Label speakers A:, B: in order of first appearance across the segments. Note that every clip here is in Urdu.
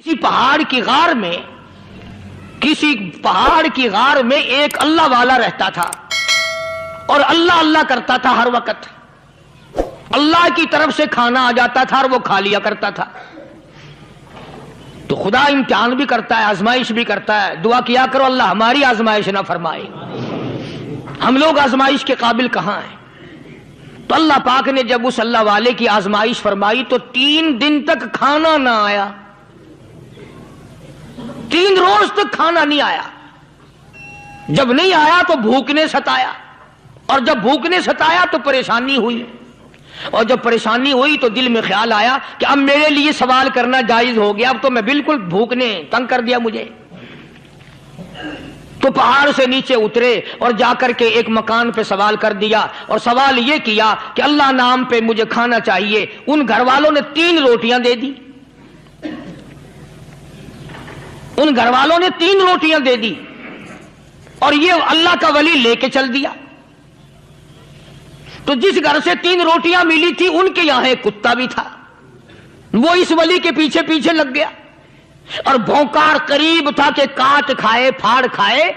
A: کسی پہاڑ کی غار میں ایک اللہ والا رہتا تھا اور اللہ اللہ کرتا تھا ہر وقت. اللہ کی طرف سے کھانا آ جاتا تھا اور وہ کھا لیا کرتا تھا. تو خدا امتحان بھی کرتا ہے, آزمائش بھی کرتا ہے. دعا کیا کرو اللہ ہماری آزمائش نہ فرمائے. ہم لوگ آزمائش کے قابل کہاں ہیں؟ تو اللہ پاک نے جب اس اللہ والے کی آزمائش فرمائی تو 3 دن تک کھانا نہ آیا. 3 روز تک کھانا نہیں آیا. جب نہیں آیا تو بھوک نے ستایا, اور جب بھوک نے ستایا تو پریشانی ہوئی, اور جب پریشانی ہوئی تو دل میں خیال آیا کہ اب میرے لیے سوال کرنا جائز ہو گیا, اب تو میں بالکل بھوک نے تنگ کر دیا مجھے. تو پہاڑ سے نیچے اترے اور جا کر کے ایک مکان پہ سوال کر دیا, اور سوال یہ کیا کہ اللہ نام پہ مجھے کھانا چاہیے. ان گھر والوں نے 3 روٹیاں دے دی. ان گھر والوں نے 3 روٹیاں دے دی اور یہ اللہ کا ولی لے کے چل دیا. تو جس گھر سے 3 روٹیاں ملی تھی ان کے یہاں ایک کتا بھی تھا, وہ اس ولی کے پیچھے پیچھے لگ گیا اور بھونکار قریب تھا کہ کاٹ کھائے پھاڑ کھائے.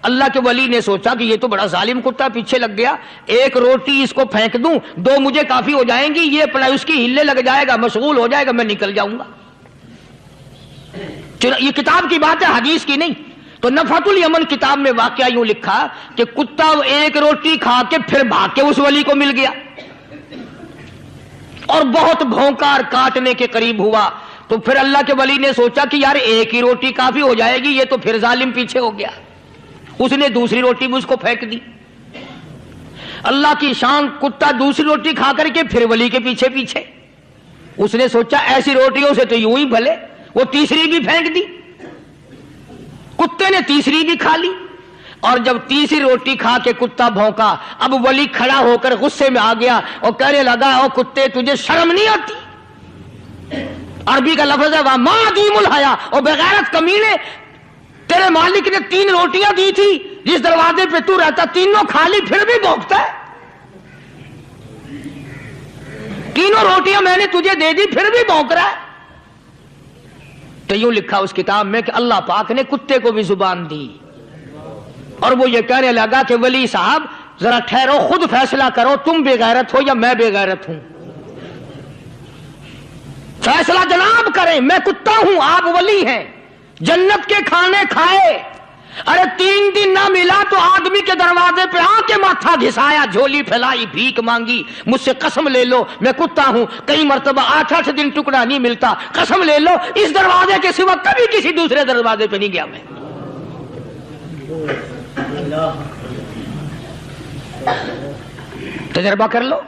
A: اللہ کے ولی نے سوچا کہ یہ تو بڑا ظالم کتا پیچھے لگ گیا, 1 روٹی اس کو پھینک دوں, 2 مجھے کافی ہو جائیں گی, یہ اپنا اس کی ہلے لگ جائے گا, مشغول ہو جائے گا, میں نکل جاؤں گا. یہ کتاب کی بات ہے, حدیث کی نہیں. تو نفحۃ الیمن کتاب میں واقعہ یوں لکھا کہ کتا 1 روٹی کھا کے پھر بھاگ کے اس ولی کو مل گیا اور بہت بھونکار کاٹنے کے قریب ہوا. تو پھر اللہ کے ولی نے سوچا کہ یار 1 ہی روٹی کافی ہو جائے گی, یہ تو پھر ظالم پیچھے ہو گیا. اس نے دوسری روٹی بھی اس کو پھینک دی. اللہ کی شان, کتا دوسری روٹی کھا کر کے پھر ولی کے پیچھے پیچھے. اس نے سوچا ایسی روٹیوں سے تو یوں ہی بھلے, وہ تیسری بھی پھینک دی. کتے نے تیسری بھی کھا لی, اور جب تیسری روٹی کھا کے کتا بھونکا, اب ولی کھڑا ہو کر غصے میں آ گیا اور کہنے لگا, او کتے تجھے شرم نہیں آتی؟ عربی کا لفظ ہے وَمَا عَدِيمُ الْحَيَا, اور بغیرت کمینے, تیرے مالک نے 3 روٹیاں دی تھی, جس دروازے پہ تو رہتا تینوں کھا لی, پھر بھی بھونکتا ہے. 3 روٹیاں میں نے تجھے دے دی, پھر بھی بھونک رہا ہے. تو یوں لکھا اس کتاب میں کہ اللہ پاک نے کتے کو بھی زبان دی, اور وہ یہ کہنے لگا کہ ولی صاحب ذرا ٹھہرو, خود فیصلہ کرو, تم بے غیرت ہو یا میں بے غیرت ہوں. فیصلہ جناب کریں, میں کتا ہوں, آپ ولی ہیں, جنت کے کھانے کھائے, ارے 3 دن نہ ملا تو آدمی کے دروازے پہ آ کے ماتھا گھسایا, جھولی پھیلائی, بھیک مانگی, مجھ سے قسم لے لو میں کتا ہوں, کئی مرتبہ 8 دن ٹکڑا نہیں ملتا, قسم لے لو اس دروازے کے سوا کبھی کسی دوسرے دروازے پہ نہیں گیا میں. تجربہ کر لو,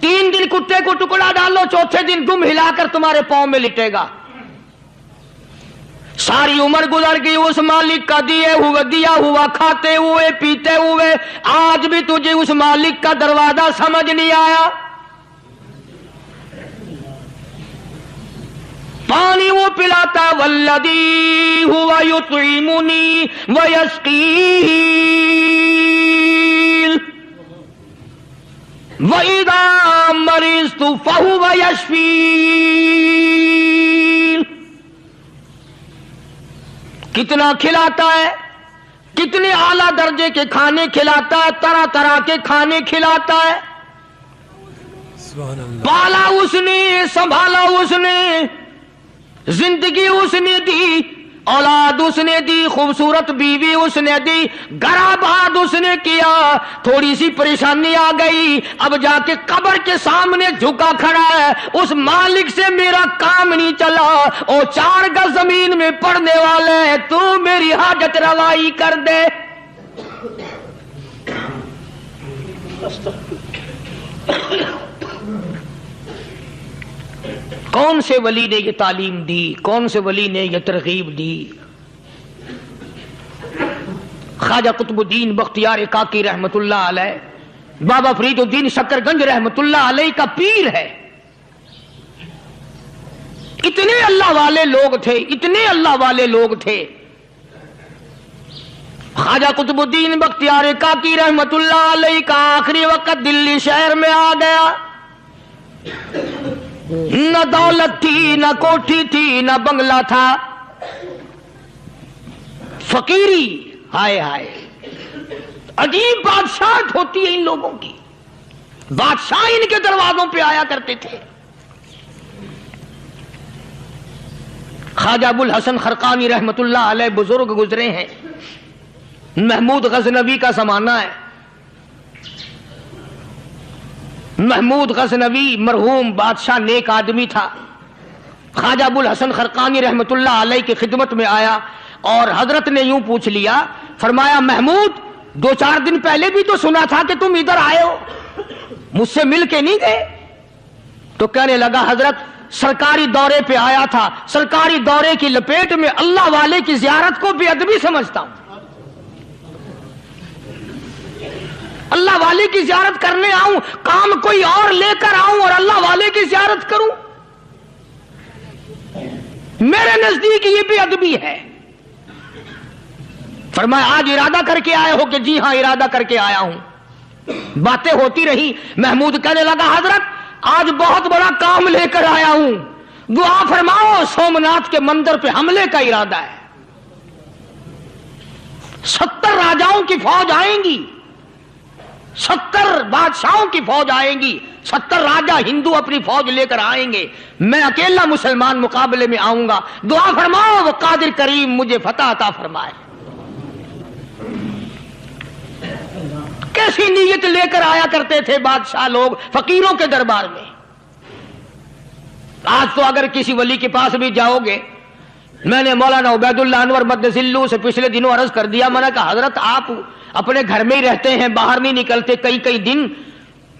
A: 3 دن کتے کو ٹکڑا ڈالو, 4تھے دن دم ہلا کر تمہارے پاؤں میں لٹے گا. ساری عمر گزر گئی اس مالک کا دیا ہوا کھاتے ہوئے پیتے ہوئے, آج بھی تجھے اس مالک کا دروازہ سمجھ نہیں آیا. پانی وہ پلاتا, والذی ہوا یطعمنی ویسقین, وَإِذَا مَرِضْتُ فَهُوَ يَشْفِينِ. کتنا کھلاتا ہے, کتنے اعلیٰ درجے کے کھانے کھلاتا ہے, طرح طرح کے کھانے کھلاتا ہے. پالا اس نے, سنبھالا اس نے, زندگی اس نے دی, اولاد اس نے دی, خوبصورت بیوی اس نے دی, گھر آباد اس نے کیا. تھوڑی سی پریشانی آ گئی, اب جا کے قبر کے سامنے جھکا کھڑا ہے, اس مالک سے میرا کام نہیں چلا, اور 4 گز زمین میں پڑنے والے ہیں, تو میری حاجت روائی کر دے. کون سے ولی نے یہ تعلیم دی, کون سے ولی نے یہ ترغیب دی؟ خواجہ قطب الدین بختیار کاکی رحمت اللہ علیہ, بابا فرید الدین شکر گنج رحمت اللہ علیہ کا پیر ہے. اتنے اللہ والے لوگ تھے, اتنے اللہ والے لوگ تھے. خواجہ قطب الدین بختیار کاکی رحمت اللہ علیہ کا آخری وقت دلی شہر میں آ گیا. نہ دولت تھی، نہ کوٹھی تھی، نہ بنگلہ تھا، فقیری. ہائے ہائے، عجیب بادشاہت ہوتی ہے ان لوگوں کی. بادشاہ ان کے دروازوں پہ آیا کرتے تھے. خواجہ ابو الحسن خرقانی رحمت اللہ علیہ بزرگ گزرے ہیں. محمود غزنوی کا زمانہ ہے. محمود غزنوی مرحوم بادشاہ نیک آدمی تھا. خواجہ ابو الحسن خرقانی رحمت اللہ علیہ کی خدمت میں آیا اور حضرت نے یوں پوچھ لیا، فرمایا محمود 2-4 دن پہلے بھی تو سنا تھا کہ تم ادھر آئے ہو، مجھ سے مل کے نہیں گئے؟ تو کہنے لگا حضرت سرکاری دورے پہ آیا تھا، سرکاری دورے کی لپیٹ میں اللہ والے کی زیارت کو بے ادبی سمجھتا ہوں. اللہ والے کی زیارت کرنے آؤں، کام کوئی اور لے کر آؤں اور اللہ والے کی زیارت کروں؟ میرے نزدیک یہ بے ادبی ہے. فرمایا آج ارادہ کر کے آئے ہو؟ کہ جی ہاں ارادہ کر کے آیا ہوں. باتیں ہوتی رہی. محمود کہنے لگا حضرت آج بہت بڑا کام لے کر آیا ہوں، دعا فرماؤ. سومناتھ کے مندر پہ حملے کا ارادہ ہے. 70 راجاؤں کی فوج آئیں گی، 70 بادشاہوں کی فوج آئیں گی، 70 راجا ہندو اپنی فوج لے کر آئیں گے. میں اکیلا مسلمان مقابلے میں آؤں گا. دعا فرماؤ وہ قادر کریم مجھے فتح عطا فرمائے. کیسی نیت لے کر آیا کرتے تھے بادشاہ لوگ فقیروں کے دربار میں. آج تو اگر کسی ولی کے پاس بھی جاؤ گے، میں نے مولانا عبید اللہ انور مدذلو سے پچھلے دنوں عرض کر دیا، میں نے کہا حضرت آپ اپنے گھر میں ہی رہتے ہیں، باہر نہیں نکلتے، کئی دن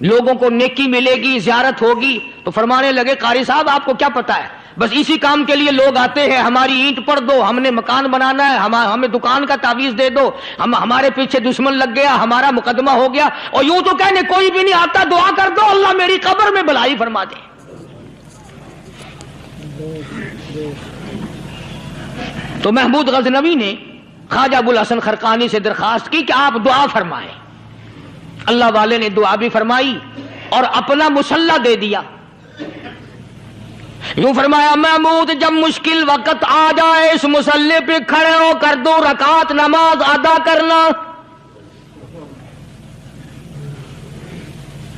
A: لوگوں کو نیکی ملے گی، زیارت ہوگی. تو فرمانے لگے قاری صاحب آپ کو کیا پتا ہے، بس اسی کام کے لیے لوگ آتے ہیں. ہماری اینٹ پڑ دو، ہم نے مکان بنانا ہے، ہمیں دکان کا تعویذ دے دو، ہمارے پیچھے دشمن لگ گیا، ہمارا مقدمہ ہو گیا. اور یوں تو کہنے کوئی بھی نہیں آتا، دعا کر دو اللہ میری قبر میں بھلائی فرما دے. تو محمود غزنوی نے خواجہ ابو الحسن خرقانی سے درخواست کی کہ آپ دعا فرمائیں. اللہ والے نے دعا بھی فرمائی اور اپنا مسلح دے دیا. یوں فرمایا محمود جب مشکل وقت آ جائے اس مسلح پہ کھڑے ہو کر 2 رکعت نماز ادا کرنا.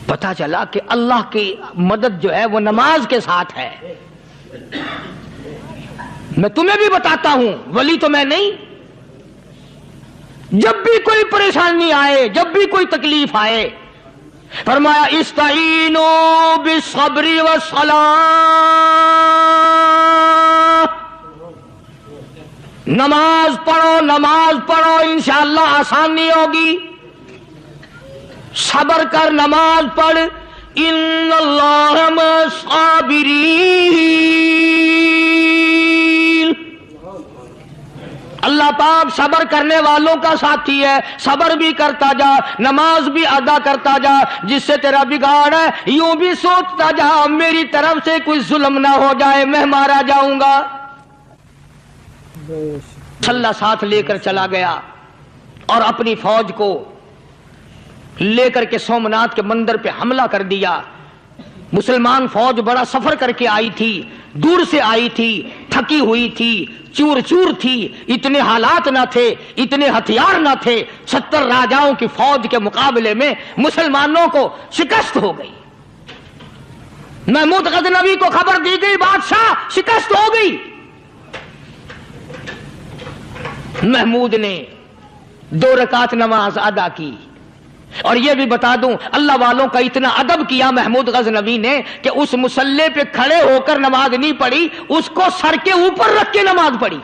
A: پتا چلا کہ اللہ کی مدد جو ہے وہ نماز کے ساتھ ہے. میں تمہیں بھی بتاتا ہوں، ولی تو میں نہیں. جب بھی کوئی پریشانی آئے، جب بھی کوئی تکلیف آئے، فرمایا استعینوا بالصبر والصلاۃ، نماز پڑھو انشاءاللہ آسانی ہوگی. صبر کر، نماز پڑھ. ان اللہ مع الصابرین، اللہ پاک صبر کرنے والوں کا ساتھی ہے. صبر بھی کرتا جا، نماز بھی ادا کرتا جا. جس سے تیرا بگاڑ ہے یوں بھی سوچتا جا میری طرف سے کوئی ظلم نہ ہو جائے، میں مارا جاؤں گا. اللہ ساتھ لے کر چلا گیا اور اپنی فوج کو لے کر کے سومناتھ کے مندر پہ حملہ کر دیا. مسلمان فوج بڑا سفر کر کے آئی تھی، دور سے آئی تھی، تھکی ہوئی تھی، چور تھی. اتنے حالات نہ تھے، اتنے ہتھیار نہ تھے. 70 راجاؤں کی فوج کے مقابلے میں مسلمانوں کو شکست ہو گئی. محمود غزنوی کو خبر دی گئی بادشاہ شکست ہو گئی. محمود نے 2 رکعت نماز ادا کی. اور یہ بھی بتا دوں اللہ والوں کا اتنا ادب کیا محمود غزنوی نے کہ اس مسلح پہ کھڑے ہو کر نماز نہیں پڑھی، اس کو سر کے اوپر رکھ کے نماز پڑھی.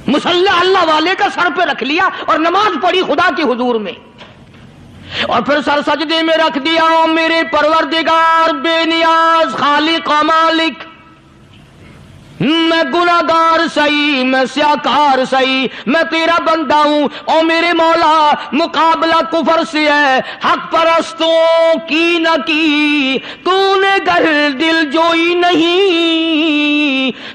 A: مسلح اللہ والے کا سر پہ رکھ لیا اور نماز پڑھی خدا کے حضور میں. اور پھر سر سجدے میں رکھ دیا. او میرے پروردگار بے نیاز خالق و مالک، میں گناہگار سہی، میں سیاکار سہی، میں تیرا بندہ ہوں. او میرے مولا مقابلہ کفر سے ہے، حق پرستوں کی نہ کی تو نے گر دل جوئی نہیں،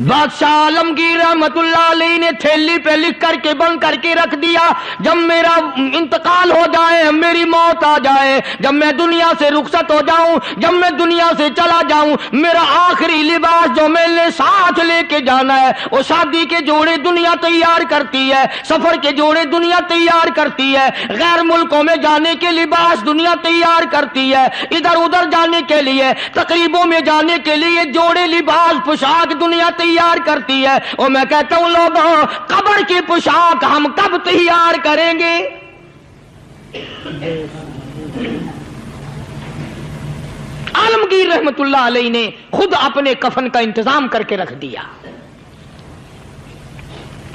A: بادشاہ عالمگیر رحمت اللہ علیہ نے تھیلی پہ لکھ کر کے بند کر کے رکھ دیا، جب میرا انتقال ہو جائے، میری موت آ جائے، جب میں دنیا سے رخصت ہو جاؤں، جب میں دنیا سے چلا جاؤں، میرا آخری لباس جو میں نے ساتھ لے کے جانا ہے، وہ شادی کے جوڑے دنیا تیار کرتی ہے، سفر کے جوڑے دنیا تیار کرتی ہے، غیر ملکوں میں جانے کے لباس دنیا تیار کرتی ہے، ادھر ادھر جانے کے لیے، تقریبوں میں جانے کے لیے جوڑے لباس پوشاک دنیا تیار کرتی ہے، اور میں کہتا ہوں لوگوں، قبر کی پوشاک ہم کب تیار کریں گے؟ عالمگیر رحمت اللہ علیہ نے خود اپنے کفن کا انتظام کر کے رکھ دیا۔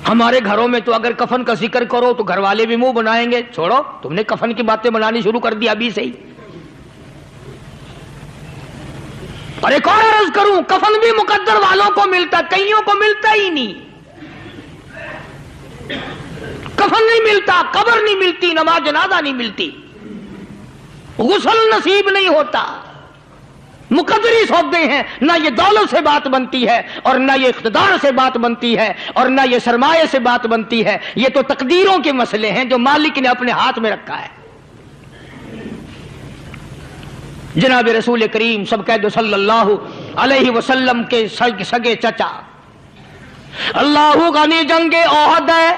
A: ہمارے گھروں میں تو اگر کفن کا ذکر کرو تو گھر والے بھی منہ بنائیں گے، چھوڑو تم نے کفن کی باتیں بنانی شروع کر دی ابھی سے ہی۔ اور ایک اور عرض کروں، کفن بھی مقدر والوں کو ملتا، کئیوں کو ملتا ہی نہیں۔ کفن نہیں ملتا، قبر نہیں ملتی، نماز جنازہ نہیں ملتی، غسل نصیب نہیں ہوتا، مقدری سودے ہیں، نہ یہ دولت سے بات بنتی ہے، اور نہ یہ اقتدار سے بات بنتی ہے، اور نہ یہ سرمایہ سے بات بنتی ہے، یہ تو تقدیروں کے مسئلے ہیں جو مالک نے اپنے ہاتھ میں رکھا ہے۔ جناب رسول کریم سب کہہ دو صلی اللہ علیہ وسلم کے سگے چچا، اللہ غنی جنگ احد ہے،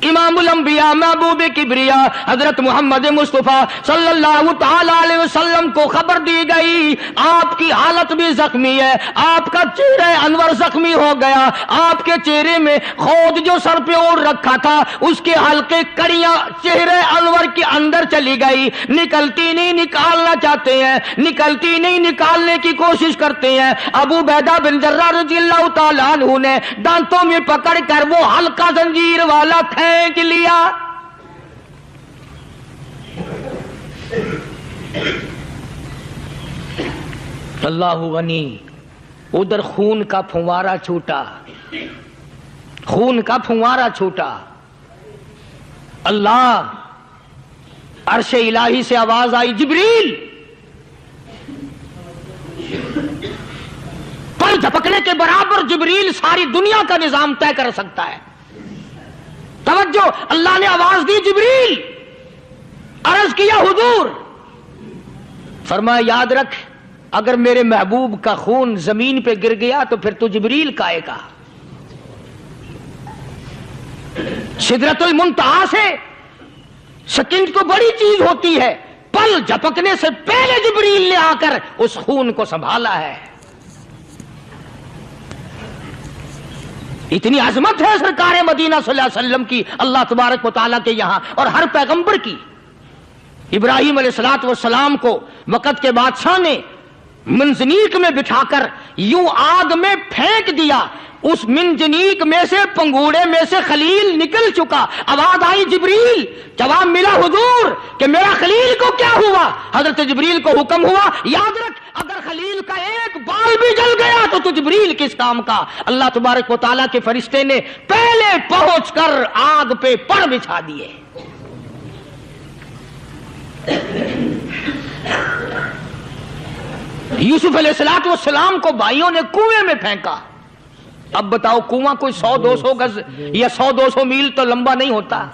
A: امام الانبیاء محبوب کبریا حضرت محمد مصطفیٰ صلی اللہ تعالی علیہ وسلم کو خبر دی گئی، آپ کی حالت بھی زخمی ہے، آپ کا چہرہ انور زخمی ہو گیا، آپ کے چہرے میں خود جو سر پہ اوڑھ رکھا تھا اس کے حلقے کڑیاں چہرے انور کے اندر چلی گئی، نکلتی نہیں، نکالنا چاہتے ہیں، نکلتی نہیں، نکالنے کی کوشش کرتے ہیں۔ ابو عبیدہ بن جراح رضی اللہ تعالیٰ عنہ نے دانتوں میں پکڑ کر وہ حلقہ زنجیر والا پھینک لیا۔ اللہ غنی، ادھر خون کا پھوارا چھوٹا، خون کا پھوارا چھوٹا، اللہ عرش الہی سے آواز آئی، جبریل، پر جھپکنے کے برابر جبریل ساری دنیا کا نظام طے کر سکتا ہے۔ توجہ، اللہ نے آواز دی، جبریل، عرض کیا حضور، فرمایا یاد رکھ اگر میرے محبوب کا خون زمین پہ گر گیا تو پھر تو جبریل کا آئے گا۔ سدرۃ المنتہا سے سیکنڈ تو بڑی چیز ہوتی ہے، پل جھپکنے سے پہلے جبریل نے آ کر اس خون کو سنبھالا ہے۔ اتنی عظمت ہے سرکار مدینہ صلی اللہ علیہ وسلم کی اللہ تبارک و تعالیٰ کے یہاں اور ہر پیغمبر کی۔ ابراہیم علیہ الصلوۃ والسلام کو وقت کے بادشاہ نے منجنیق میں بٹھا کر یوں آگ میں پھینک دیا، اس منجنیق میں سے، پنگوڑے میں سے خلیل نکل چکا، آواز آئی جبریل، جواب ملا حضور کہ میرا خلیل کو کیا ہوا؟ حضرت جبریل کو حکم ہوا، یاد رکھ اگر خلیل کا ایک بال بھی جل گیا تو جبریل کس کام کا؟ اللہ تبارک و تعالیٰ کے فرشتے نے پہلے پہنچ کر آگ پہ پڑ بچھا دیے۔ یوسف علیہ السلام کو بھائیوں نے کنویں میں پھینکا۔ اب بتاؤ کنواں کوئی 100-200 گز یا 100-200 میل تو لمبا نہیں ہوتا۔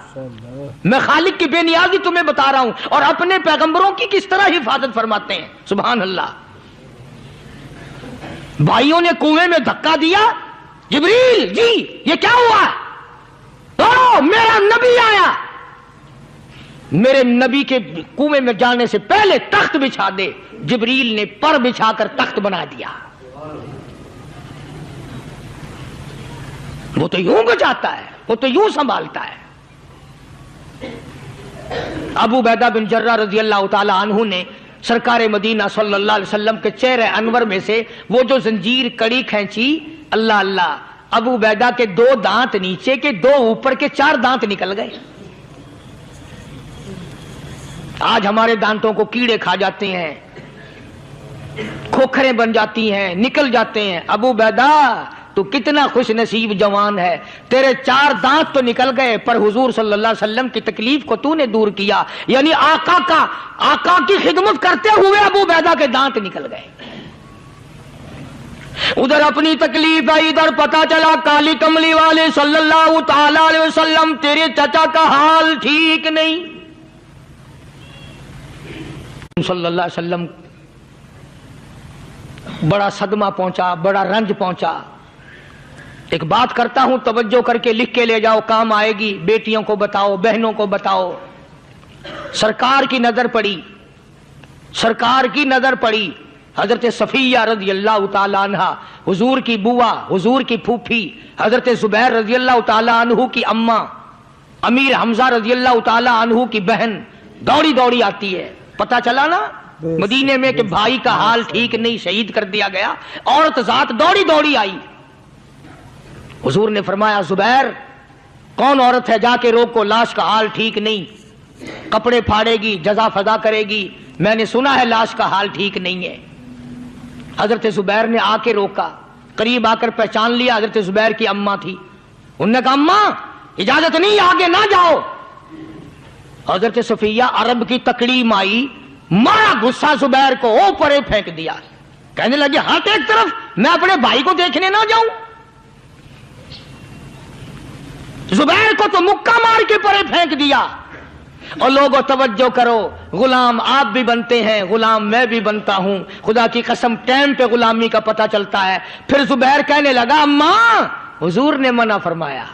A: میں خالق کی بے نیازی تمہیں بتا رہا ہوں، اور اپنے پیغمبروں کی کس طرح حفاظت فرماتے ہیں، سبحان اللہ۔ بھائیوں نے کنویں میں دھکا دیا، جبریل جی یہ کیا ہوا؟ او میرا نبی آیا، میرے نبی کے کنویں میں جانے سے پہلے تخت بچھا دے۔ جبریل نے پر بچھا کر تخت بنا دیا۔ وہ تو یوں بچاتا ہے، وہ تو یوں سنبھالتا ہے۔ ابو عبیدہ بن جراح رضی اللہ تعالی عنہ نے سرکار مدینہ صلی اللہ علیہ وسلم کے چہرے انور میں سے وہ جو زنجیر کڑی کھینچی، اللہ اللہ، ابو عبیدہ کے 2 دانت نیچے کے، 2 اوپر کے، 4 دانت نکل گئے۔ آج ہمارے دانتوں کو کیڑے کھا جاتے ہیں، کھوکھریں بن جاتی ہیں، نکل جاتے ہیں۔ ابو عبیدہ تو کتنا خوش نصیب جوان ہے، تیرے 4 دانت تو نکل گئے، پر حضور صلی اللہ علیہ وسلم کی تکلیف کو تو نے دور کیا، یعنی آقا کی خدمت کرتے ہوئے ابو عبیدہ کے دانت نکل گئے۔ ادھر اپنی تکلیف ہے، ادھر پتا چلا کالی کملی والے صلی اللہ تعالی علیہ وسلم تیرے چچا کا حال ٹھیک نہیں. صلی اللہ علیہ وسلم بڑا صدمہ پہنچا، بڑا رنج پہنچا. ایک بات کرتا ہوں، توجہ کر کے لکھ کے لے جاؤ، کام آئے گی. بیٹیوں کو بتاؤ، بہنوں کو بتاؤ. سرکار کی نظر پڑی، سرکار کی نظر پڑی. حضرت صفیہ رضی اللہ تعالی عنہ، حضور کی بوا، حضور کی پھوپھی، حضرت زبیر رضی اللہ تعالی عنہ کی اماں، امیر حمزہ رضی اللہ تعالی عنہ کی بہن دوڑی دوڑی آتی ہے. پتا چلا نا مدینے میں کہ بھائی کا حال ٹھیک نہیں، شہید کر دیا گیا. عورت ذات دوڑی دوڑی آئی. حضور نے فرمایا زبیر کون عورت ہے، جا کے روکو، لاش کا حال ٹھیک نہیں، کپڑے پھاڑے گی، جزا فضا کرے گی. میں نے سنا ہے لاش کا حال ٹھیک نہیں ہے. حضرت زبیر نے آ کے روکا، قریب آ کر پہچان لیا حضرت زبیر کی اماں تھی. انہوں نے کہا اماں اجازت نہیں، آگے نہ جاؤ. حضرت صفیہ عرب کی تکڑی مائی، مارا غصہ زبیر کو، اوپر پھینک دیا. کہنے لگے ہاتھ ایک طرف، میں اپنے بھائی کو دیکھنے نہ جاؤں. زبیر کو تو مکہ مار کے پرے پھینک دیا. اور لوگوں توجہ کرو، غلام آپ بھی بنتے ہیں، غلام میں بھی بنتا ہوں. خدا کی قسم ٹائم پہ غلامی کا پتہ چلتا ہے. پھر زبیر کہنے لگا اماں حضور نے منع فرمایا،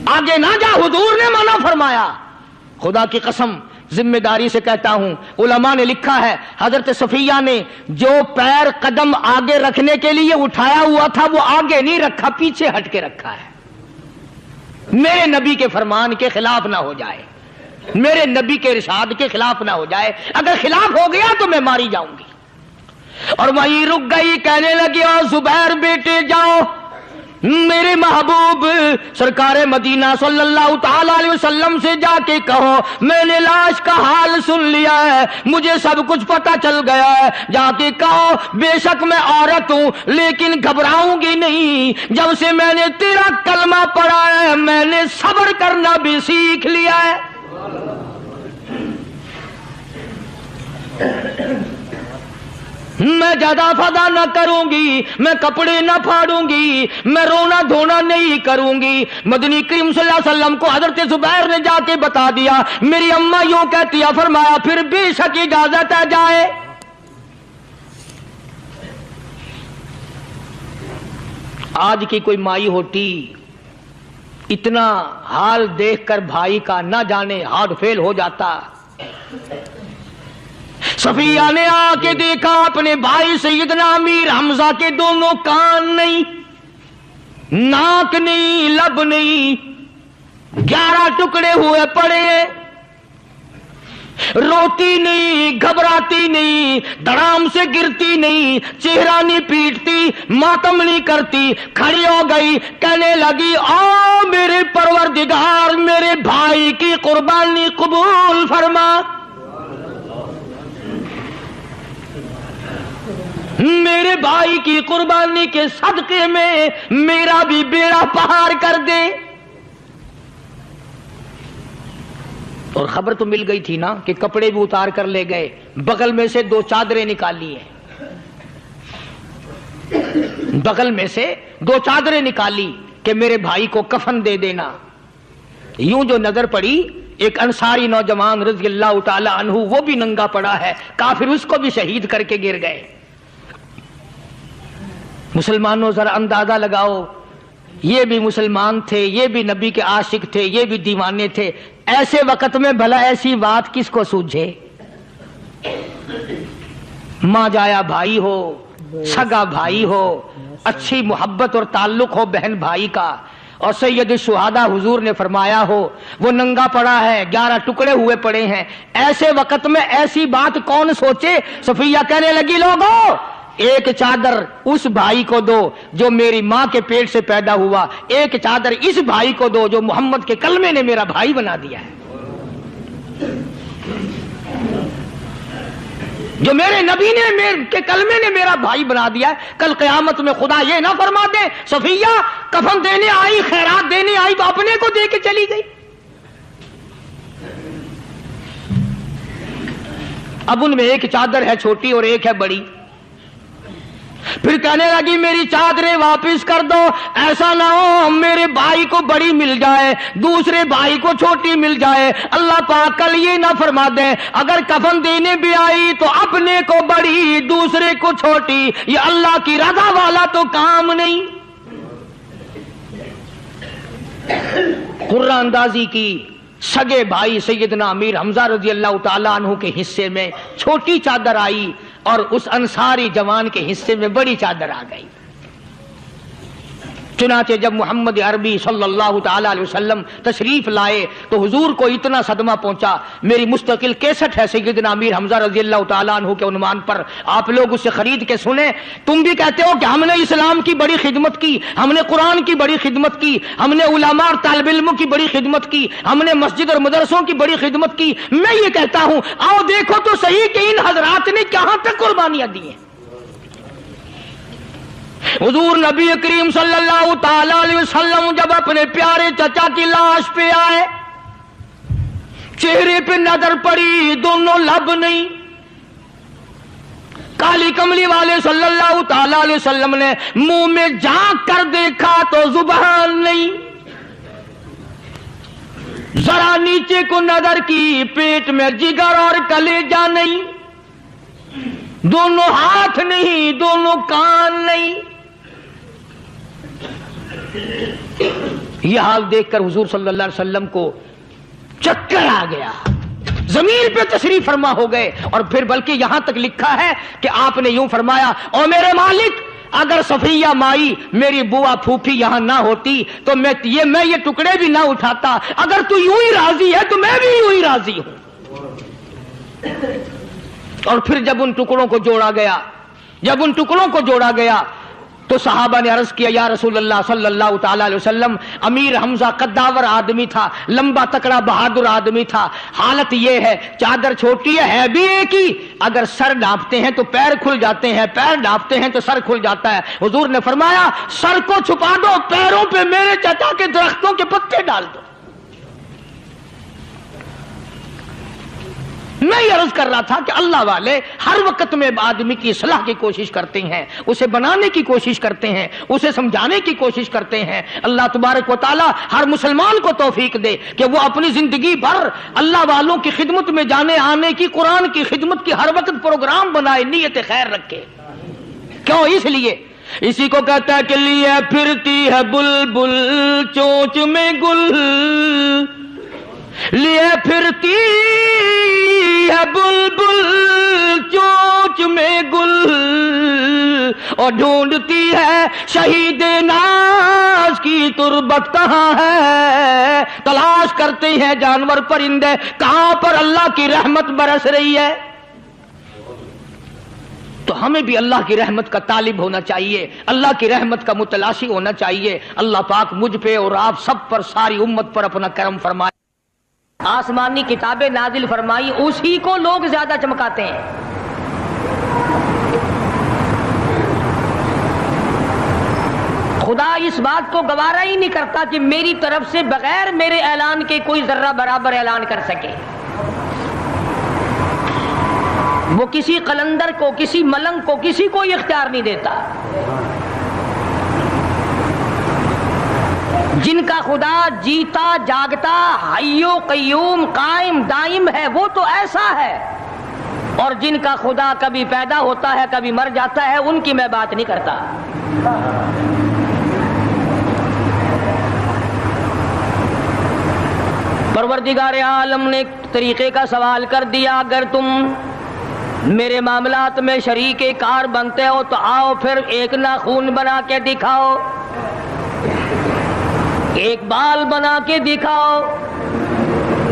A: آگے نہ جا، حضور نے منع فرمایا. خدا کی قسم ذمہ داری سے کہتا ہوں، علماء نے لکھا ہے حضرت صفیہ نے جو پیر قدم آگے رکھنے کے لیے اٹھایا ہوا تھا وہ آگے نہیں رکھا، پیچھے ہٹ کے رکھا ہے. میرے نبی کے فرمان کے خلاف نہ ہو جائے، میرے نبی کے ارشاد کے خلاف نہ ہو جائے. اگر خلاف ہو گیا تو میں ماری جاؤں گی. اور وہیں رک گئی. کہنے لگی او زبیر بیٹے جاؤ، میرے محبوب سرکار مدینہ صلی اللہ تعالی علیہ وسلم سے جا کے کہو میں نے لاش کا حال سن لیا ہے، مجھے سب کچھ پتا چل گیا ہے. جا کے کہو بے شک میں عورت ہوں لیکن گھبراؤں گی نہیں. جب سے میں نے تیرا کلمہ پڑھا ہے میں نے صبر کرنا بھی سیکھ لیا ہے. میں زیادہ فضا نہ کروں گی، میں کپڑے نہ پھاڑوں گی، میں رونا دھونا نہیں کروں گی. مدنی کریم صلی اللہ علیہ وسلم کو حضرت زبیر نے جا کے بتا دیا. میری اماں یوں کہتی ہے، فرمایا پھر بے شک اجازت ہے جائے. آج کی کوئی مائی ہوتی اتنا حال دیکھ کر بھائی کا نہ جانے ہارٹ فیل ہو جاتا. صفیہ نے آ کے دیکھا اپنے بھائی سیدنا امیر حمزہ کے دونوں کان نہیں، ناک نہیں، لب نہیں، 11 ٹکڑے ہوئے پڑے. روتی نہیں، گھبراتی نہیں، دھڑام سے گرتی نہیں، چہرہ نہیں پیٹتی، ماتم نہیں کرتی. کھڑی ہو گئی، کہنے لگی او میرے پروردگار میرے بھائی کی قربانی قبول فرما، میرے بھائی کی قربانی کے صدقے میں میرا بھی بیڑا پہاڑ کر دے. اور خبر تو مل گئی تھی نا کہ کپڑے بھی اتار کر لے گئے. بغل میں سے 2 چادریں نکالی ہیں، بغل میں سے 2 چادریں نکالی کہ میرے بھائی کو کفن دے دینا. یوں جو نظر پڑی ایک انصاری نوجوان رضی اللہ تعالی عنہ، وہ بھی ننگا پڑا ہے، کافر اس کو بھی شہید کر کے گر گئے. مسلمانوں ذرا اندازہ لگاؤ، یہ بھی مسلمان تھے، یہ بھی نبی کے عاشق تھے، یہ بھی دیوانے تھے. ایسے وقت میں بھلا ایسی بات کس کو سوجھے؟ ماں جایا بھائی ہو، سگا بھائی ہو، اچھی محبت اور تعلق ہو بہن بھائی کا، اور سید الشہداء حضور نے فرمایا ہو وہ ننگا پڑا ہے، 11 ٹکڑے ہوئے پڑے ہیں. ایسے وقت میں ایسی بات کون سوچے؟ صفیہ کہنے لگی لوگوں ایک چادر اس بھائی کو دو جو میری ماں کے پیٹ سے پیدا ہوا، ایک چادر اس بھائی کو دو جو محمد کے کلمے نے میرا بھائی بنا دیا ہے، جو میرے نبی نے میرے کے کلمے نے میرا بھائی بنا دیا ہے. کل قیامت میں خدا یہ نہ فرما دے صفیہ کفن دینے آئی، خیرات دینے آئی تو اپنے کو دے کے چلی گئی. اب ان میں ایک چادر ہے چھوٹی اور ایک ہے بڑی. پھر کہنے لگی میری چادریں واپس کر دو، ایسا نہ ہو میرے بھائی کو بڑی مل جائے دوسرے بھائی کو چھوٹی مل جائے، اللہ پاک کل یہ نہ فرما دیں اگر کفن دینے بھی آئی تو اپنے کو بڑی دوسرے کو چھوٹی، یہ اللہ کی رضا والا تو کام نہیں۔ قرآن اندازی کی، سگے بھائی سیدنا امیر حمزہ رضی اللہ تعالیٰ عنہ کے حصے میں چھوٹی چادر آئی اور اس انصاری جوان کے حصے میں بڑی چادر آ گئی۔ چنانچہ جب محمد عربی صلی اللہ تعالیٰ علیہ وسلم تشریف لائے تو حضور کو اتنا صدمہ پہنچا، میری مستقل کیسٹ ہے سیدنا امیر حمزہ رضی اللہ تعالیٰ عنہ کے عنوان پر، آپ لوگ اسے خرید کے سنیں۔ تم بھی کہتے ہو کہ ہم نے اسلام کی بڑی خدمت کی، ہم نے قرآن کی بڑی خدمت کی، ہم نے علماء اور طالب علموں کی بڑی خدمت کی، ہم نے مسجد اور مدرسوں کی بڑی خدمت کی۔ میں یہ کہتا ہوں آؤ دیکھو تو صحیح کہ ان حضرات نے کہاں تک قربانیاں دی ہیں۔ حضور نبی کریم صلی اللہ تعالی علیہ وسلم جب اپنے پیارے چچا کی لاش پہ آئے، چہرے پہ نظر پڑی دونوں لب نہیں، کالی کملی والے صلی اللہ تعالی علیہ وسلم نے منہ میں جھانک کر دیکھا تو زبان نہیں، ذرا نیچے کو نظر کی پیٹ میں جگر اور کلیجہ نہیں، دونوں ہاتھ نہیں دونوں کان نہیں۔ یہ حال دیکھ کر حضور صلی اللہ علیہ وسلم کو چکر آ گیا، زمین پہ تشریف فرما ہو گئے، اور پھر بلکہ یہاں تک لکھا ہے کہ آپ نے یوں فرمایا او میرے مالک اگر صفیہ مائی میری بوا پھوپھی یہاں نہ ہوتی تو میں یہ ٹکڑے بھی نہ اٹھاتا، اگر تو یوں ہی راضی ہے تو میں بھی یوں ہی راضی ہوں۔ اور پھر جب ان ٹکڑوں کو جوڑا گیا تو صحابہ نے عرض کیا یا رسول اللہ صلی اللہ تعالی علیہ وسلم، امیر حمزہ قداور آدمی تھا، لمبا تکڑا بہادر آدمی تھا، حالت یہ ہے چادر چھوٹی ہے بھی ایک ہی، اگر سر ڈھانپتے ہیں تو پیر کھل جاتے ہیں، پیر ڈھانپتے ہیں تو سر کھل جاتا ہے۔ حضور نے فرمایا سر کو چھپا دو، پیروں پہ میرے چچا کے درختوں کے پتے ڈال دو۔ میں یہ عرض کر رہا تھا کہ اللہ والے ہر وقت میں آدمی کی اصلاح کی کوشش کرتے ہیں، اسے بنانے کی کوشش کرتے ہیں، اسے سمجھانے کی کوشش کرتے ہیں۔ اللہ تبارک و تعالی ہر مسلمان کو توفیق دے کہ وہ اپنی زندگی بھر اللہ والوں کی خدمت میں جانے آنے کی، قرآن کی خدمت کی ہر وقت پروگرام بنائے، نیت خیر رکھے۔ کیوں؟ اس لیے اسی کو کہتا ہے کہ لیے پھرتی ہے بلبل چونچ میں گل، لیے پھرتی ہے بلبل چونچ میں گل، اور ڈھونڈتی ہے شہید ناز کی تربت کہاں ہے، تلاش کرتے ہیں جانور پرندے کہاں پر اللہ کی رحمت برس رہی ہے۔ تو ہمیں بھی اللہ کی رحمت کا طالب ہونا چاہیے، اللہ کی رحمت کا متلاشی ہونا چاہیے۔ اللہ پاک مجھ پہ اور آپ سب پر، ساری امت پر اپنا کرم فرمائے۔ آسمانی کتابیں نازل فرمائی، اسی کو لوگ زیادہ چمکاتے ہیں۔ خدا اس بات کو گوارا ہی نہیں کرتا کہ میری طرف سے بغیر میرے اعلان کے کوئی ذرہ برابر اعلان کر سکے۔ وہ کسی قلندر کو، کسی ملنگ کو، کسی کو اختیار نہیں دیتا۔ جن کا خدا جیتا جاگتا حی و قیوم قائم دائم ہے وہ تو ایسا ہے، اور جن کا خدا کبھی پیدا ہوتا ہے کبھی مر جاتا ہے ان کی میں بات نہیں کرتا۔ پروردگار عالم نے ایک طریقے کا سوال کر دیا، اگر تم میرے معاملات میں شریک کار بنتے ہو تو آؤ پھر ایک ناخون بنا کے دکھاؤ، ایک بال بنا کے دکھاؤ،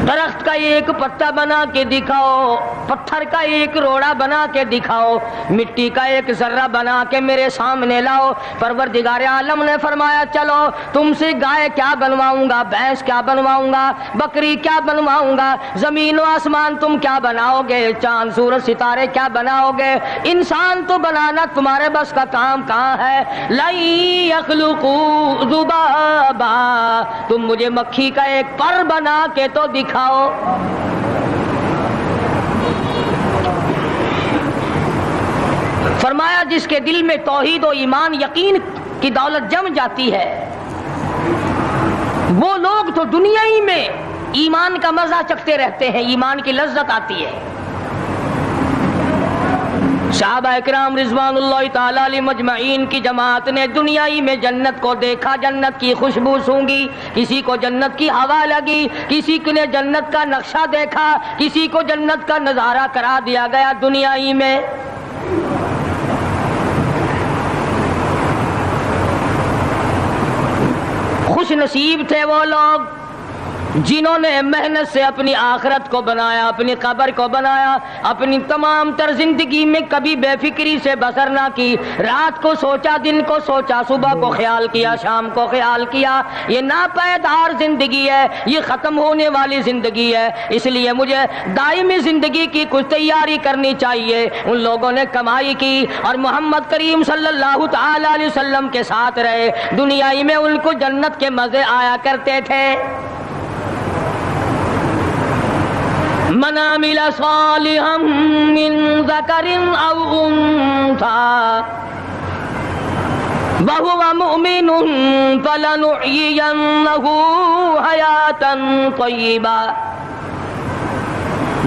A: درخت کا ایک پتا بنا کے دکھاؤ، پتھر کا ایک روڑا بنا کے دکھاؤ، مٹی کا ایک ذرہ بنا کے میرے سامنے لاؤ۔ پروردگار عالم نے فرمایا چلو تم سے گائے کیا بنواؤں گا، بھینس کیا بنواؤں گا، بکری کیا بنواؤں گا، زمین و آسمان تم کیا بناؤ گے، چاند سورج ستارے کیا بناؤ گے، انسان تو بنانا تمہارے بس کا کام کہاں ہے۔ لَن يَخْلُقُوا ذُبَابًا، تم مجھے مکھی کا ایک پر بنا کے تو دکھاؤ۔ فرمایا جس کے دل میں توحید و ایمان یقین کی دولت جم جاتی ہے وہ لوگ تو دنیا ہی میں ایمان کا مزہ چکھتے رہتے ہیں، ایمان کی لذت آتی ہے۔ صحابہ اکرام رضوان اللہ تعالی علیہ مجمعین کی جماعت نے دنیا ہی میں جنت کو دیکھا، جنت کی خوشبو سونگھی، کسی کو جنت کی ہوا لگی، کسی نے جنت کا نقشہ دیکھا، کسی کو جنت کا نظارہ کرا دیا گیا دنیا ہی میں۔ خوش نصیب تھے وہ لوگ جنہوں نے محنت سے اپنی آخرت کو بنایا، اپنی قبر کو بنایا، اپنی تمام تر زندگی میں کبھی بے فکری سے بسر نہ کی، رات کو سوچا، دن کو سوچا، صبح کو خیال کیا، شام کو خیال کیا۔ یہ ناپائیدار زندگی ہے، یہ ختم ہونے والی زندگی ہے، اس لیے مجھے دائمی زندگی کی کچھ تیاری کرنی چاہیے۔ ان لوگوں نے کمائی کی اور محمد کریم صلی اللہ تعالی علیہ وسلم کے ساتھ رہے، دنیا ہی میں ان کو جنت کے مزے آیا کرتے تھے۔ من عمل صالحا من ذکر او انثى وهو مؤمن فلنحيينه حياة طیبہ۔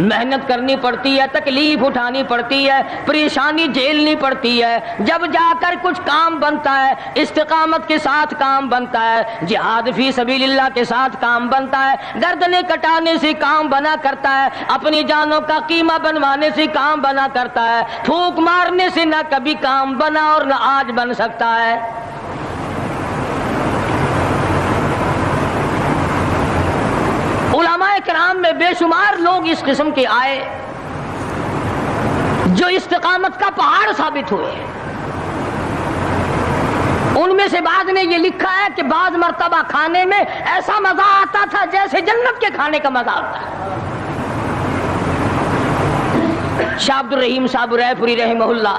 A: محنت کرنی پڑتی ہے، تکلیف اٹھانی پڑتی ہے، پریشانی جھیلنی پڑتی ہے، جب جا کر کچھ کام بنتا ہے، استقامت کے ساتھ کام بنتا ہے، جہاد فی سبیل اللہ کے ساتھ کام بنتا ہے، گردنیں کٹانے سے کام بنا کرتا ہے، اپنی جانوں کا قیمہ بنوانے سے کام بنا کرتا ہے، پھونک مارنے سے نہ کبھی کام بنا اور نہ آج بن سکتا ہے۔ علماء کرام میں بے شمار لوگ اس قسم کے آئے جو استقامت کا پہاڑ ثابت ہوئے۔ ان میں سے بعض نے یہ لکھا ہے کہ بعض مرتبہ کھانے میں ایسا مزہ آتا تھا جیسے جنت کے کھانے کا مزہ آتا ہے۔ شاہ عبد الرحیم صاحب رائے پوری رحمہ اللہ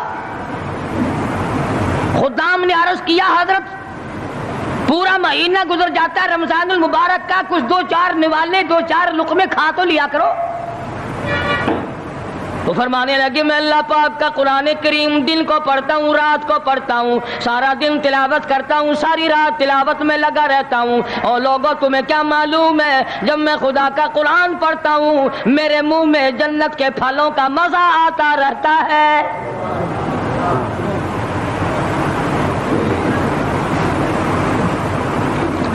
A: خدام نے عرض کیا حضرت پورا مہینہ گزر جاتا ہے رمضان المبارک کا، کچھ دو چار نوالے، دو چار لقمے کھا تو لیا کرو۔ تو فرمانے لگے میں اللہ پاک کا قرآن کریم دن کو پڑھتا ہوں، رات کو پڑھتا ہوں، سارا دن تلاوت کرتا ہوں، ساری رات تلاوت میں لگا رہتا ہوں، اور لوگوں تمہیں کیا معلوم ہے جب میں خدا کا قرآن پڑھتا ہوں میرے منہ میں جنت کے پھلوں کا مزہ آتا رہتا ہے۔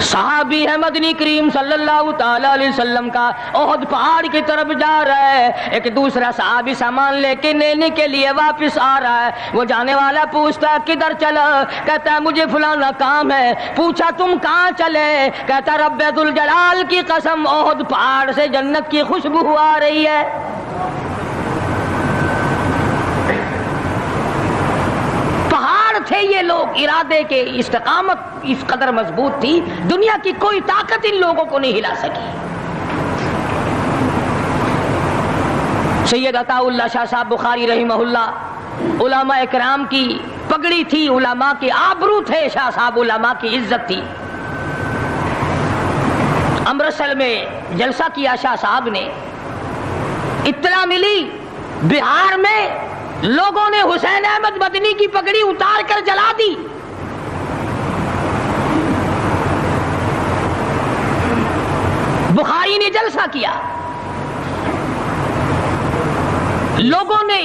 A: صحابی ہے مدنی کریم صلی اللہ تعالی علیہ وسلم کا، احد پہاڑ کی طرف جا رہا ہے، ایک دوسرا صحابی سامان لے کے لینے کے لیے واپس آ رہا ہے، وہ جانے والا پوچھتا ہے کدھر چلا؟ کہتا ہے مجھے فلانا کام ہے۔ پوچھا تم کہاں چلے؟ کہتا رب ذوالجلال کی قسم احد پہاڑ سے جنت کی خوشبو آ رہی ہے۔ تھے یہ لوگ ارادے کے، استقامت اس قدر مضبوط تھی دنیا کی کوئی طاقت ان لوگوں کو نہیں ہلا سکی۔ سید عطا اللہ شاہ صاحب بخاری رحمہ اللہ علماء اکرام کی پگڑی تھی، علماء کے آبرو تھے شاہ صاحب، علماء کی عزت تھی۔ امرتسر میں جلسہ کیا شاہ صاحب نے، اطلاع ملی بہار میں لوگوں نے حسین احمد مدنی کی پگڑی اتار کر جلا دی۔ بخاری نے جلسہ کیا، لوگوں نے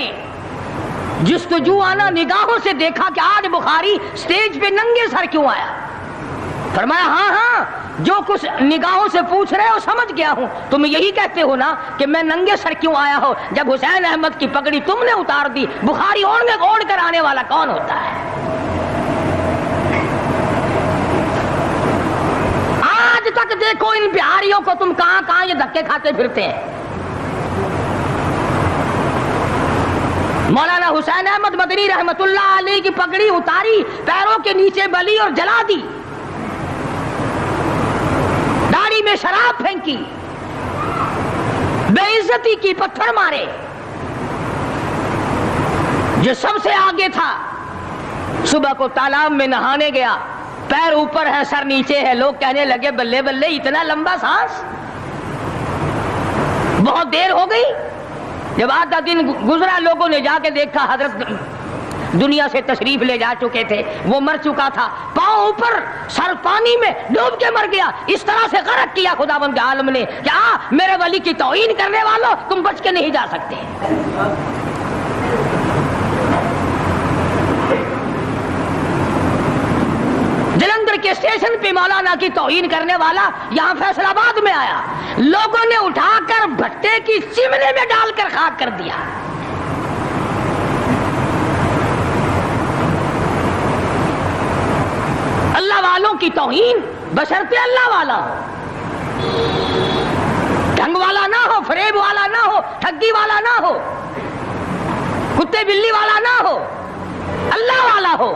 A: جستجوانہ نگاہوں سے دیکھا کہ آج بخاری سٹیج پہ ننگے سر کیوں آیا؟ فرمایا ہاں جو کچھ نگاہوں سے پوچھ رہے ہو سمجھ گیا ہوں، تم یہی کہتے ہو نا کہ میں ننگے سر کیوں آیا ہو؟ جب حسین احمد کی پگڑی تم نے اتار دی، بخاری اوڑھ کر آنے والا کون ہوتا ہے؟ آج تک دیکھو ان بہاریوں کو تم کہاں کہاں یہ دھکے کھاتے پھرتے ہیں۔ مولانا حسین احمد مدنی رحمت اللہ علیہ کی پگڑی اتاری، پیروں کے نیچے بلی اور جلا دی، داڑھی میں شراب پھینکی، بے عزتی کی، پتھر مارے۔ جو سب سے آگے تھا صبح کو تالاب میں نہانے گیا، پیر اوپر ہے سر نیچے ہے، لوگ کہنے لگے بلے بلے اتنا لمبا سانس، بہت دیر ہو گئی۔ جب آدھا دن گزرا لوگوں نے جا کے دیکھا حضرت دنیا سے تشریف لے جا چکے تھے، وہ مر چکا تھا، پاؤں اوپر سر پانی میں ڈوب کے مر گیا، اس طرح سے غرق کیا خداوند عالم نے کہ میرے ولی کی توہین کرنے والوں تم بچ کے نہیں جا سکتے۔ جلندھر کے اسٹیشن پہ مولانا کی توہین کرنے والا یہاں فیصل آباد میں آیا، لوگوں نے اٹھا کر بھٹے کی چمنے میں ڈال کر خاک کر دیا۔ اللہ والوں کی توہین بشرطے اللہ والا ہو، ڈھنگ والا نہ ہو، فریب والا نہ ہو، ٹھگی والا نہ ہو، کتے بلی والا نہ ہو، اللہ والا ہو،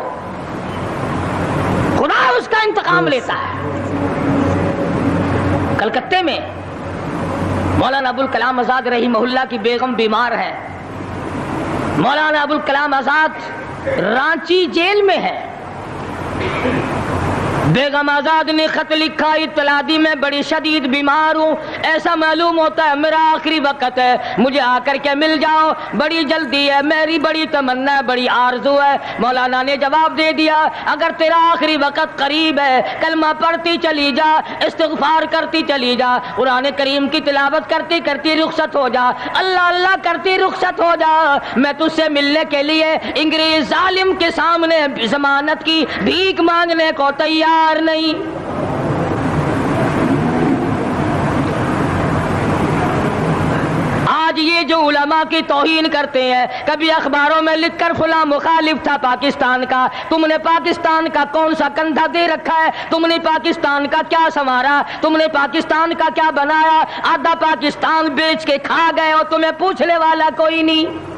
A: خدا اس کا انتقام لیتا ہے۔ کلکتے میں مولانا ابوالکلام آزاد رحمہ اللہ کی بیگم بیمار ہے، مولانا ابوالکلام آزاد رانچی جیل میں ہے، بیگم آزاد نے خط لکھا، اطلاع دی میں بڑی شدید بیمار ہوں، ایسا معلوم ہوتا ہے میرا آخری وقت ہے، مجھے آ کر کے مل جاؤ، بڑی جلدی ہے، میری بڑی تمنا ہے، بڑی آرزو ہے۔ مولانا نے جواب دے دیا اگر تیرا آخری وقت قریب ہے کلمہ پڑھتی چلی جا، استغفار کرتی چلی جا، قرآن کریم کی تلاوت کرتی کرتی رخصت ہو جا، اللہ اللہ کرتی رخصت ہو جا، میں تجھ سے ملنے کے لیے انگریز ظالم کے سامنے ضمانت کی بھیک مانگنے کو تیار نہیں۔ آج یہ جو علماء کی توہین کرتے ہیں، کبھی اخباروں میں لکھ کر فلاں مخالف تھا پاکستان کا، تم نے پاکستان کا کون سا کندھا دے رکھا ہے، تم نے پاکستان کا کیا سنوارا، تم نے پاکستان کا کیا بنایا، آدھا پاکستان بیچ کے کھا گئے اور تمہیں پوچھنے والا کوئی نہیں۔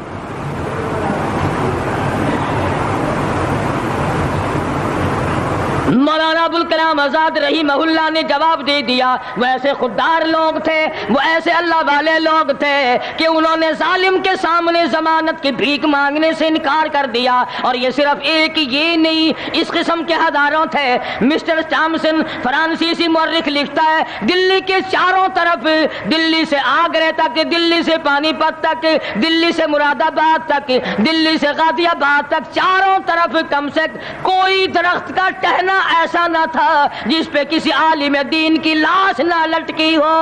A: مولانا ابوالکلام آزاد رحمہ اللہ نے جواب دے دیا، وہ ایسے خوددار لوگ تھے، وہ ایسے اللہ والے لوگ تھے کہ انہوں نے ظالم کے سامنے ضمانت کی بھیک مانگنے سے انکار کر دیا، اور یہ صرف ایک یہ نہیں، اس قسم کے ہزاروں تھے۔ مسٹر چامسن فرانسیسی مورخ لکھتا ہے دلی کے چاروں طرف، دلی سے آگرہ تک، دلی سے پانی پت تک، دلی سے مراد آباد تک، دلی سے غازی آباد تک، چاروں طرف کم سے کوئی درخت کا ٹہنا ایسا نہ تھا جس پہ کسی عالم دین کی لاش نہ لٹکی ہو۔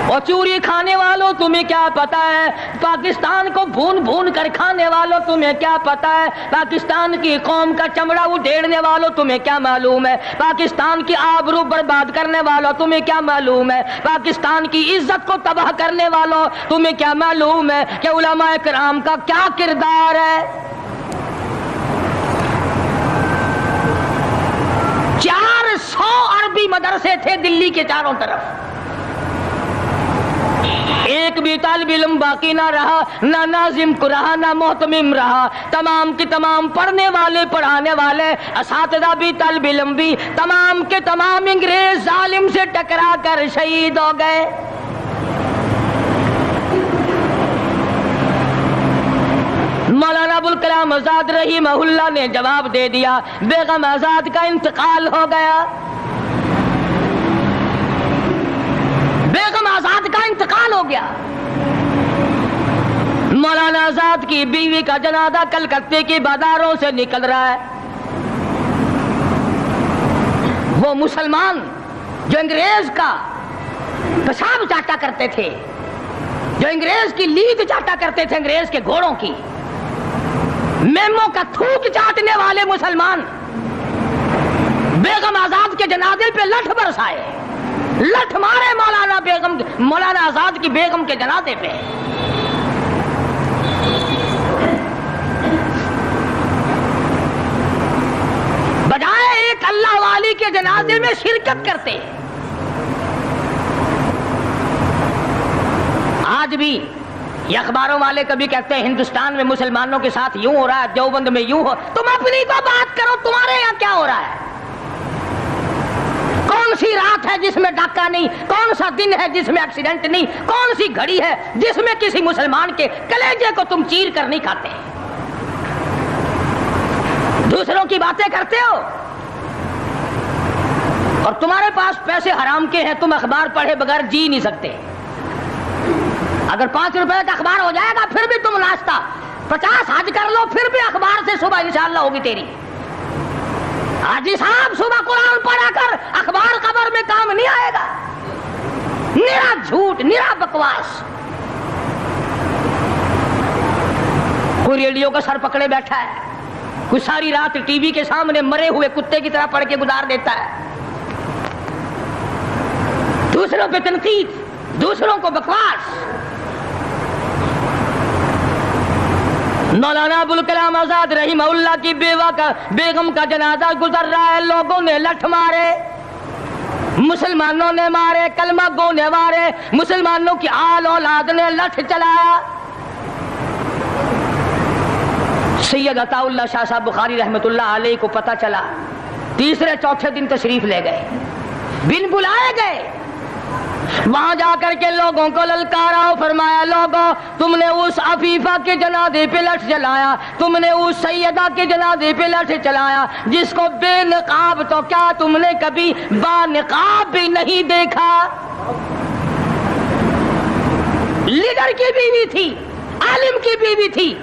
A: اور چوری کھانے والوں تمہیں کیا پتا ہے، پاکستان کو بھون بھون کر کھانے والوں تمہیں کیا پتا ہے، پاکستان کی قوم کا چمڑا اڈھیڑنے والوں تمہیں کیا معلوم ہے، پاکستان کی آبرو برباد کرنے والوں تمہیں کیا معلوم ہے، پاکستان کی عزت کو تباہ کرنے والوں تمہیں کیا معلوم ہے کہ علماء کرام کا کیا کردار ہے۔ 400 عربی مدرسے تھے دلی کے چاروں طرف، ایک بھی طالب علم باقی نہ رہا، نہ ناظم کو رہا، نہ محتمم رہا، تمام کے تمام پڑھنے والے پڑھانے والے اساتذہ بھی طالب علم بھی تمام کے تمام انگریز ظالم سے ٹکرا کر شہید ہو گئے۔ مولانا ابوالکلام آزاد رحمہ اللہ نے جواب دے دیا، بیگم آزاد کا انتقال ہو گیا، بیگم آزاد کا انتقال ہو گیا۔ مولانا آزاد کی بیوی کا جنازہ کلکتے کی بازاروں سے نکل رہا ہے، وہ مسلمان جو انگریز کا پیشاب چاٹا کرتے تھے، جو انگریز کی لید چاٹا کرتے تھے، انگریز کے گھوڑوں کی میموں کا تھوک چاٹنے والے مسلمان بیگم آزاد کے جنازے پہ لٹھ برسائے، لٹھ مارے مولانا آزاد کی بیگم کے جنازے پہ۔ بجائے ایک اللہ والی کے جنازے میں شرکت کرتے، آج بھی یہ اخباروں والے کبھی کہتے ہیں ہندوستان میں مسلمانوں کے ساتھ یوں ہو رہا ہے، دیوبند میں یوں ہو، تم اپنی تو بات کرو، تمہارے یہاں کیا ہو رہا ہے؟ کون سی رات ہے جس میں ڈاکہ نہیں، کون سا دن ہے جس میں ایکسیڈنٹ نہیں، کون سی گھڑی ہے جس میں کسی مسلمان کے کلیجے کو تم چیر کر نہیں کھاتے؟ دوسروں کی باتیں کرتے ہو اور تمہارے پاس پیسے حرام کے ہیں، تم اخبار پڑھے بغیر جی نہیں سکتے۔
B: اگر 5 روپے کا اخبار ہو جائے گا پھر بھی تم ناشتہ 50 حج کر لو پھر بھی اخبار سے صبح انشاءاللہ ہوگی تیری. حاجی صاحب صبح قرآن پڑھا کر اخبار قبر میں کام نہیں آئے گا. نرا جھوٹ نرا بکواس. کوئی ریڈیو کا سر پکڑے بیٹھا ہے, کوئی ساری رات ٹی وی کے سامنے مرے ہوئے کتے کی طرح پڑھ کے گزار دیتا ہے. دوسروں پہ تنقید, دوسروں کو بکواس. مولانا ابوالکلام آزاد رحمہ اللہ کی بیگم کا جنازہ گزر رہا ہے, لوگوں نے لٹھ مارے, مسلمانوں نے مارے, کلمہ گو نے مارے, مسلمانوں کی آل اولاد نے لٹھ چلایا. سید عطا اللہ شاہ صاحب بخاری رحمت اللہ علیہ کو پتہ چلا, تیسرے چوتھے دن تشریف لے گئے, بن بلائے گئے. وہاں جا کر کے لوگوں کو للکارا, فرمایا لوگوں تم نے اس عفیفہ کے جنازے پہ لٹھ چلایا, تم نے اس سیدہ کے جنازے پہ لٹھ چلایا جس کو بے نقاب تو کیا تم نے کبھی با نقاب بھی نہیں دیکھا. لیڈر کی بیوی تھی, عالم کی بیوی تھی,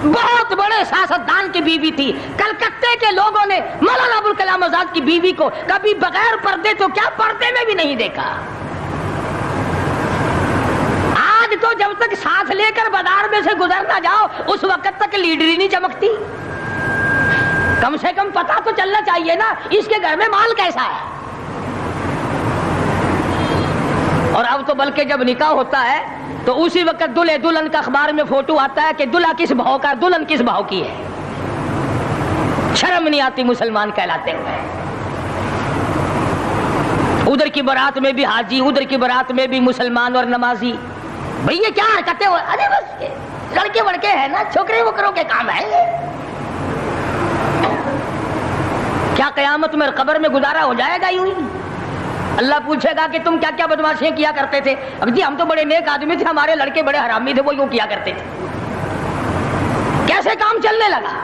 B: بہت بڑے سیاستدان کی بیوی تھی. کلکتے کے لوگوں نے مولانا ابوالکلام آزاد کی بیوی کو کبھی بغیر پردے تو کیا پردے میں بھی نہیں دیکھا. آج تو جب تک ساتھ لے کر بازار میں سے گزر نہ جاؤ اس وقت تک لیڈری نہیں چمکتی. کم سے کم پتہ تو چلنا چاہیے نا اس کے گھر میں مال کیسا ہے. اور اب تو بلکہ جب نکاح ہوتا ہے تو اسی وقت دلہے دلہن کا اخبار میں فوٹو آتا ہے کہ دلہا کس بھاؤ کا, دلہن کس بھاؤ کی ہے. شرم نہیں آتی مسلمان کہلاتے ہوئے. ادھر کی بارات میں بھی حاجی, ادھر کی بارات میں بھی مسلمان اور نمازی. بھئی یہ کیا حرکتیں ہو, ارے بس لڑکے وڑکے ہیں نا, چھوکرے وکروں کے کام ہے یہ. کیا قیامت میں قبر میں گزارا ہو جائے گا یوں ہی؟ اللہ پوچھے گا کہ تم کیا کیا بدماشیاں کیا کرتے تھے. اب جی ہم تو بڑے نیک آدمی تھے, ہمارے لڑکے بڑے حرامی تھے, وہ یوں کیا کرتے تھے. کیسے کام چلنے لگا.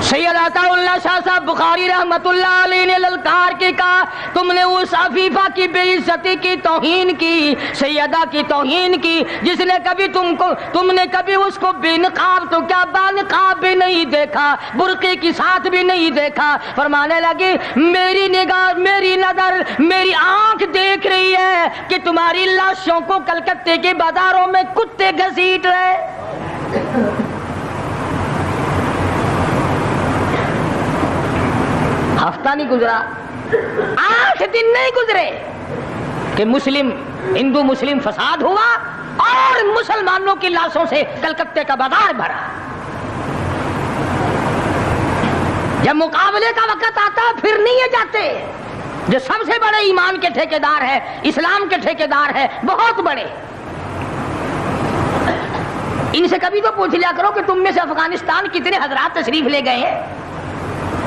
B: سید عطا اللہ شاہ صاحب بخاری رحمت اللہ علیہ نے للکار کے کہا تم نے اس عفیفہ کی بے عزتی کی, توہین کی, سیدہ کی توہین کی جس نے کبھی تم نے کبھی اس کو بے نقاب تو کیا با نقاب بھی نہیں دیکھا, برقعے کی ساتھ بھی نہیں دیکھا. فرمانے لگی میری نگاہ, میری نظر, میری آنکھ دیکھ رہی ہے کہ تمہاری لاشوں کو کلکتے کے بازاروں میں کتے گھسیٹ رہے. ہفتہ نہیں گزرا, 8 دن نہیں گزرے کہ ہندو مسلم فساد ہوا اور مسلمانوں کی لاشوں سے کلکتے کا بازار بھرا. جب مقابلے کا وقت آتا پھر نہیں یہ جاتے. جو سب سے بڑے ایمان کے ٹھیکیدار ہے, اسلام کے ٹھیکیدار ہے, بہت بڑے, ان سے کبھی تو پوچھ لیا کرو کہ تم میں سے افغانستان کتنے حضرات تشریف لے گئے ہیں,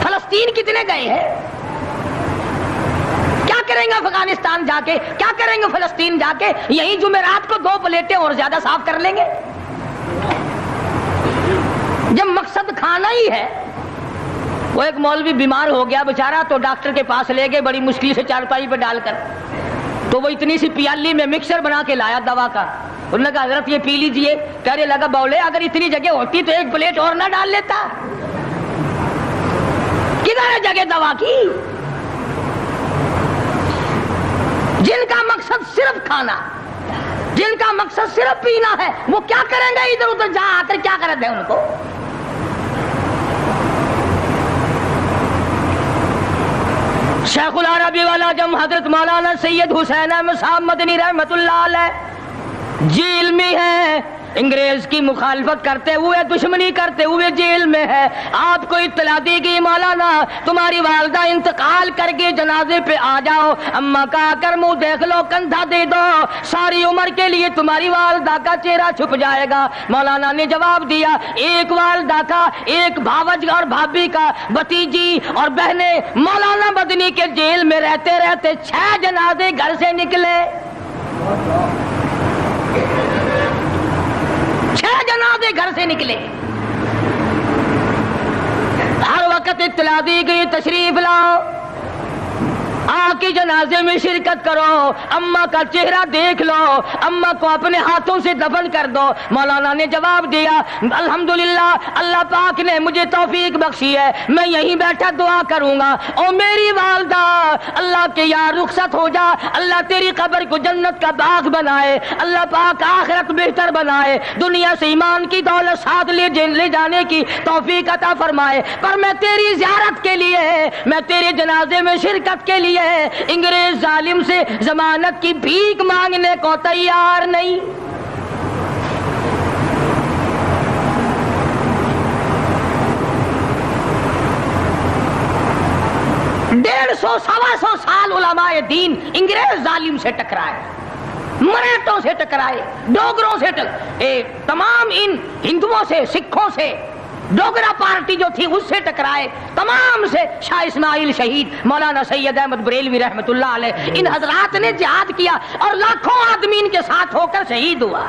B: فلسطین کتنے گئے ہیں, کیا کریں گے افغانستان جا کے, کیا کریں گے فلسطین جا کے. یہی جمعرات کو 2 پلیٹیں اور زیادہ صاف کر لیں گے. جب مقصد کھانا ہی ہے. وہ ایک مولوی بیمار ہو گیا بیچارہ, تو ڈاکٹر کے پاس لے گئے بڑی مشکل سے چارپائی پہ ڈال کر. تو وہ اتنی سی پیالی میں مکسر بنا کے لایا دوا کا. انہوں نے کہا حضرت یہ پی لیجئے. کہنے لگا بولے اگر اتنی جگہ ہوتی تو 1 پلیٹ اور نہ ڈال لیتا. کدھر ہے جگہ دوا کی؟ جن کا مقصد صرف کھانا, جن کا مقصد صرف پینا ہے, وہ کیا کریں گے ادھر ادھر جا آ کر, کیا کرتے ہیں ان کو. شیخ العربی والا جم حضرت مولانا سید حسین احمد صاحب مدنی رحمت اللہ علیہ جیل میں ہے, انگریز کی مخالفت کرتے ہوئے, دشمنی کرتے ہوئے جیل میں ہے. آپ کو اطلاع دی گئی مولانا تمہاری والدہ انتقال کر کے جنازے پہ آ جاؤ, اما کا آ کر منہ دیکھ لو, کندھا دے دو, ساری عمر کے لیے تمہاری والدہ کا چہرہ چھپ جائے گا. مولانا نے جواب دیا ایک والدہ کا, ایک بھاوج اور بھابھی کا, بھتیجی اور بہنیں مولانا مدنی کے جیل میں رہتے رہتے 6 جنازے گھر سے نکلے. 6 جنازے گھر سے نکلے. ہر وقت اطلاع دی گئی تشریف لاؤ. آ کے جنازے میں شرکت کرو، اماں کا چہرہ دیکھ لو، اماں کو اپنے ہاتھوں سے دفن کر دو۔ مولانا نے جواب دیا الحمدللہ اللہ پاک نے مجھے توفیق بخشی ہے، میں یہیں بیٹھا دعا کروں گا۔ او میری والدہ، اللہ کے یار رخصت ہو جا، اللہ تیری قبر کو جنت کا باغ بنائے، اللہ پاک آخرت بہتر بنائے، دنیا سے ایمان کی دولت ساتھ لے جانے کی توفیق عطا فرمائے، پر میں تیری زیارت کے لیے، میں تیرے جنازے میں شرکت کے لیے انگریز ظالم سے ضمانت کی بھیک مانگنے کو تیار نہیں۔ 150 سوا سو سال علماء دین انگریز ظالم سے ٹکرائے، مراٹھوں سے ٹکرائے، ڈوگروں سے تمام ان ہندوؤں سے، سکھوں سے، ڈوگرا پارٹی جو تھی اس سے ٹکرائے، تمام سے، شاہ اسماعیل شہید، مولانا سید احمد بریلوی رحمۃ اللہ علیہ، ان حضرات نے جہاد کیا اور لاکھوں آدمی ان کے ساتھ ہو کر شہید ہوا۔